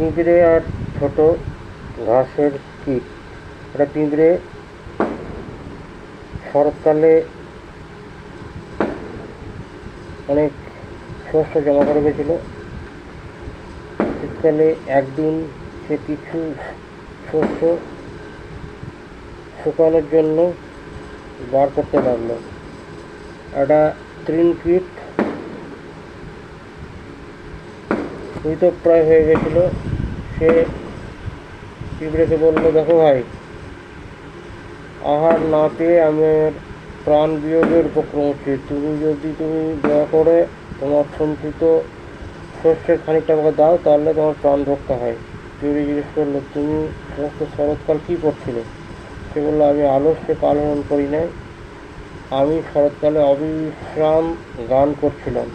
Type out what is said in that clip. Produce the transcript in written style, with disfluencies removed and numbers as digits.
পিঁপড়ে আর ছোট ঘাসের কীট। একটা পিঁপড়ে শরৎকালে অনেক শস্য জমা করে গেছিল। শীতকালে একদিন সে কিছু শস্য শুকানোর জন্য বার করতে লাগলো। একটা তৃণকীট মৃতপ্রায় হয়ে গেছিল। সে পিঁপড়েকে বলল, দেখো ভাই, আহার না পেয়ে আমার প্রাণ বিয়োগের উপক্রম হচ্ছে। তুমি দয়া করে তোমার সঞ্চিত শস্যের খানিকটা আমাকে দাও, তাহলে তোমার প্রাণ রক্ষা হয়। পিঁপড়ে জিজ্ঞেস করলো, তুমি সমস্ত শরৎকাল কী করছিলে? সে বললো, আমি আলস্যে পালন করি নাই, আমি শরৎকালে অবিশ্রাম গান করছিলাম।